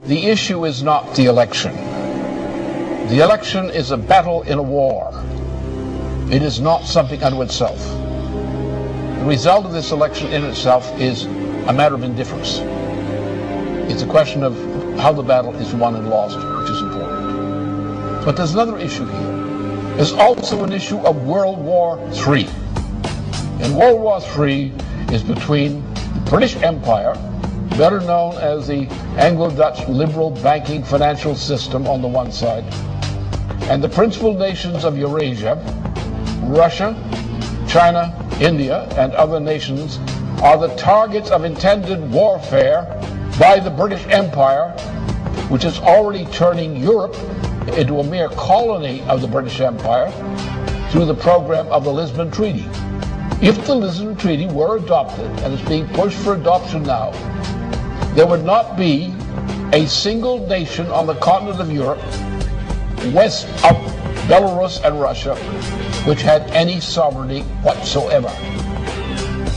The issue is not the election. The election is a battle in a war. It is not something unto itself. The result of this election in itself is a matter of indifference. It's a question of how the battle is won and lost, which is important. But there's another issue here. There's also an issue of World War III. And World War III is between the British Empire, better known as the Anglo-Dutch liberal banking financial system on the one side, and the principal nations of Eurasia, Russia, China, India, and other nations are the targets of intended warfare by the British Empire, which is already turning Europe into a mere colony of the British Empire through the program of the Lisbon Treaty. If the Lisbon Treaty were adopted, and it's being pushed for adoption now, there would not be a single nation on the continent of Europe, west of Belarus and Russia, which had any sovereignty whatsoever.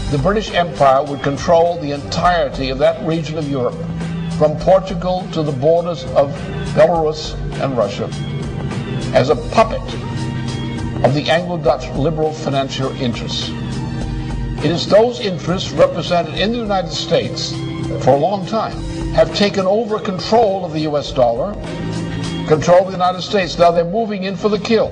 The British Empire would control the entirety of that region of Europe, from Portugal to the borders of Belarus and Russia, as a puppet of the Anglo-Dutch liberal financial interests. It is those interests represented in the United States for a long time have taken over control of the US dollar, control of the United States. Now they're moving in for the kill.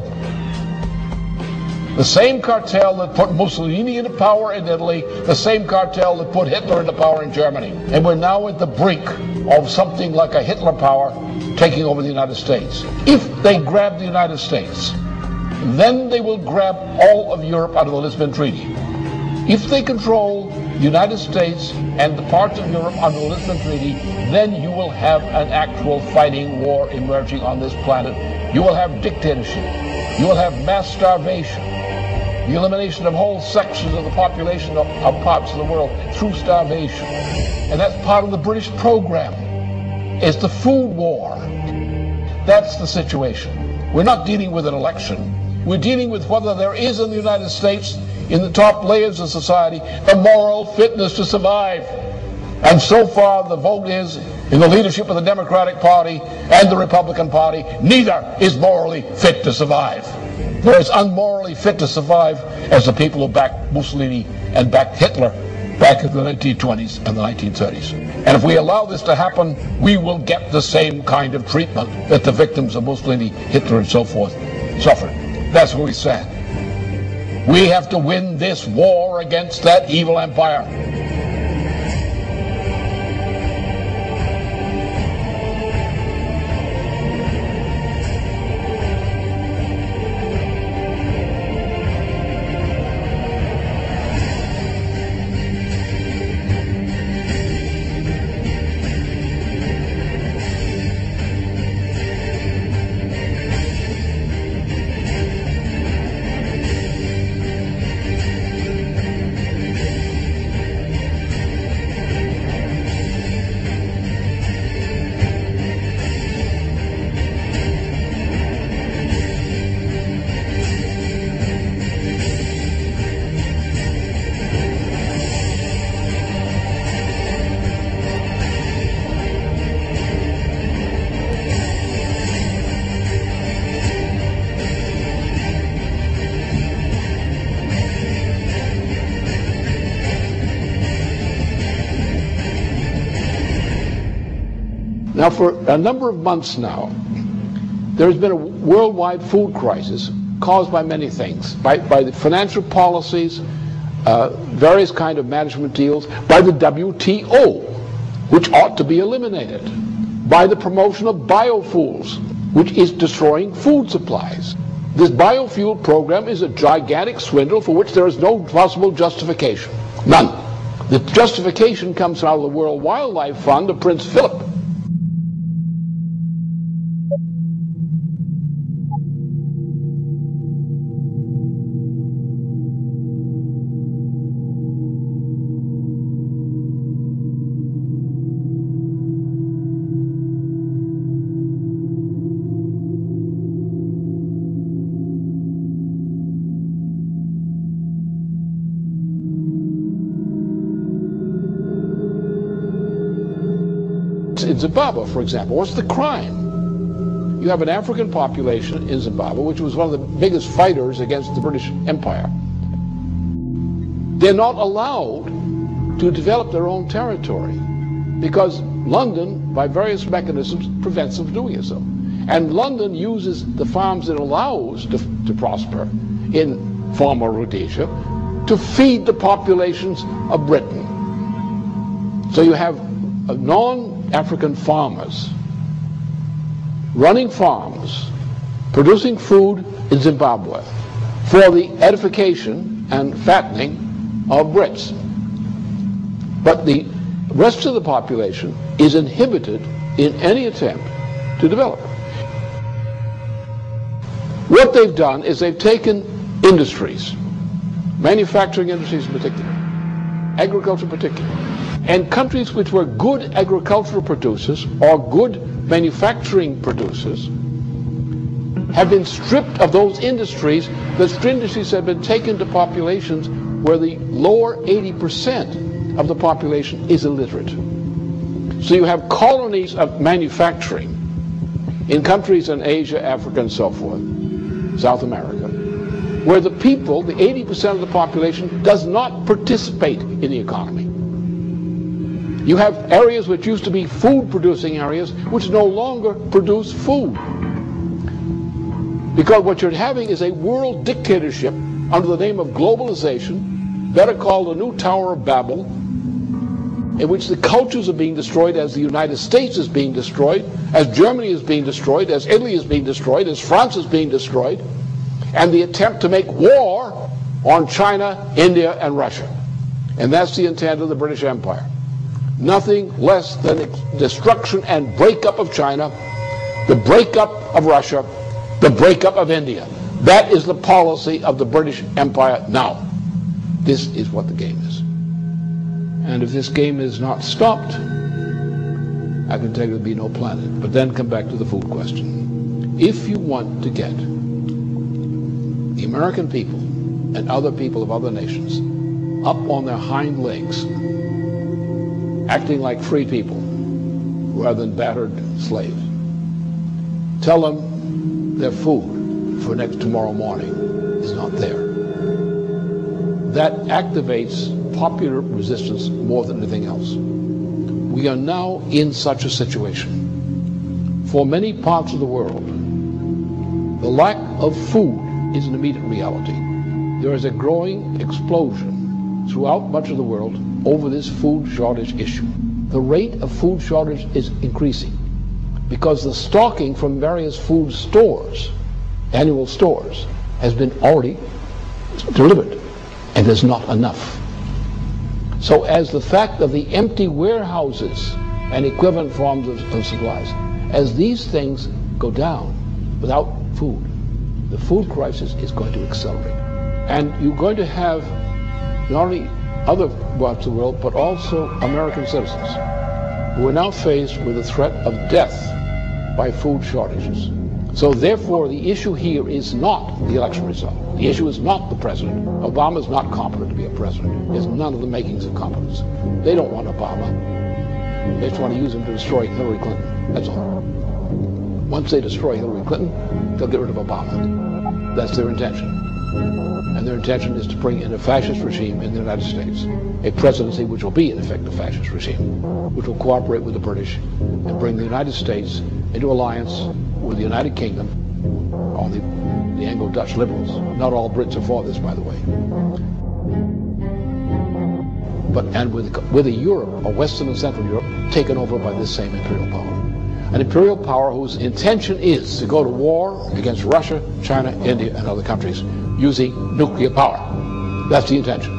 The same cartel that put Mussolini into power in Italy, the same cartel that put Hitler into power in Germany. And we're now at the brink of something like a Hitler power taking over the United States. If they grab the United States, then they will grab all of Europe out of the Lisbon Treaty. If they control the United States and the parts of Europe under the Lisbon Treaty, then you will have an actual fighting war emerging on this planet. You will have dictatorship. You will have mass starvation. The elimination of whole sections of the population of parts of the world through starvation. And that's part of the British program. It's the food war. That's the situation. We're not dealing with an election. We're dealing with whether there is in the United States, in the top layers of society, the moral fitness to survive. And so far the vote is in the leadership of the Democratic Party and the Republican Party. Neither is morally fit to survive. They're as unmorally fit to survive as the people who backed Mussolini and backed Hitler back in the 1920s and the 1930s. And if we allow this to happen, we will get the same kind of treatment that the victims of Mussolini, Hitler, and so forth suffered. That's what we said. We have to win this war against that evil empire. Now, for a number of months now, there has been a worldwide food crisis caused by many things, by the financial policies, various kind of management deals, by the WTO, which ought to be eliminated, by the promotion of biofuels, which is destroying food supplies. This biofuel program is a gigantic swindle for which there is no possible justification. None. The justification comes out of the World Wildlife Fund of Prince Philip. Zimbabwe, for example. What's the crime? You have an African population in Zimbabwe, which was one of the biggest fighters against the British Empire. They're not allowed to develop their own territory because London, by various mechanisms, prevents them from doing so. And London uses the farms it allows to prosper in former Rhodesia to feed the populations of Britain. So you have non-African farmers running farms, producing food in Zimbabwe for the edification and fattening of Brits. But the rest of the population is inhibited in any attempt to develop. What they've done is they've taken industries, manufacturing industries in particular, agriculture in particular, and countries which were good agricultural producers or good manufacturing producers have been stripped of those industries. Those industries have been taken to populations where the lower 80% of the population is illiterate. So you have colonies of manufacturing in countries in Asia, Africa, and so forth, South America, where the people, the 80% of the population, does not participate in the economy. You have areas which used to be food-producing areas which no longer produce food. Because what you're having is a world dictatorship under the name of globalization, better called the new Tower of Babel, in which the cultures are being destroyed as the United States is being destroyed, as Germany is being destroyed, as Italy is being destroyed, as France is being destroyed, and the attempt to make war on China, India, and Russia. And that's the intent of the British Empire. Nothing less than destruction and breakup of China, the breakup of Russia, the breakup of India. That is the policy of the British Empire now. This is what the game is. And if this game is not stopped, I can tell you there'll be no planet. But then come back to the food question. If you want to get the American people and other people of other nations up on their hind legs, acting like free people rather than battered slaves, tell them their food for tomorrow morning is not there. That activates popular resistance more than anything else. We are now in such a situation. For many parts of the world, the lack of food is an immediate reality. There is a growing explosion throughout much of the world over this food shortage issue. The rate of food shortage is increasing because the stocking from various food stores, annual stores, has been already delivered, and there's not enough. So as the fact of the empty warehouses and equivalent forms of supplies, as these things go down without food, the food crisis is going to accelerate. And you're going to have not only other parts of the world, but also American citizens who are now faced with the threat of death by food shortages. So therefore, the issue here is not the election result. The issue is not the president. Obama is not competent to be a president. He has none of the makings of competence. They don't want Obama. They just want to use him to destroy Hillary Clinton. That's all. Once they destroy Hillary Clinton, they'll get rid of Obama. That's their intention. And their intention is to bring in a fascist regime in the United States, a presidency which will be in effect a fascist regime, which will cooperate with the British and bring the United States into alliance with the United Kingdom, or the Anglo-Dutch liberals. Not all Brits are for this, by the way. And with a Europe, a Western and Central Europe, taken over by this same imperial power. An imperial power whose intention is to go to war against Russia, China, India, and other countries using nuclear power. That's the intention.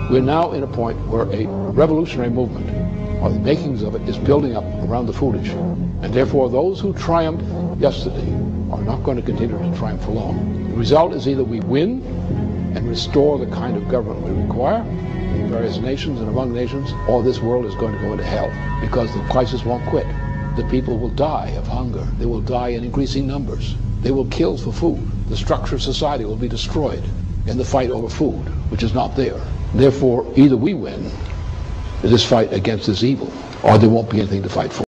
We're now in a point where a revolutionary movement, or the makings of it, is building up around the food issue. And therefore, those who triumphed yesterday are not going to continue to triumph for long. The result is either we win and restore the kind of government we require in various nations and among nations, or this world is going to go into hell because the crisis won't quit. The people will die of hunger. They will die in increasing numbers. They will kill for food. The structure of society will be destroyed in the fight over food, which is not there. Therefore, either we win this fight against this evil, or there won't be anything to fight for.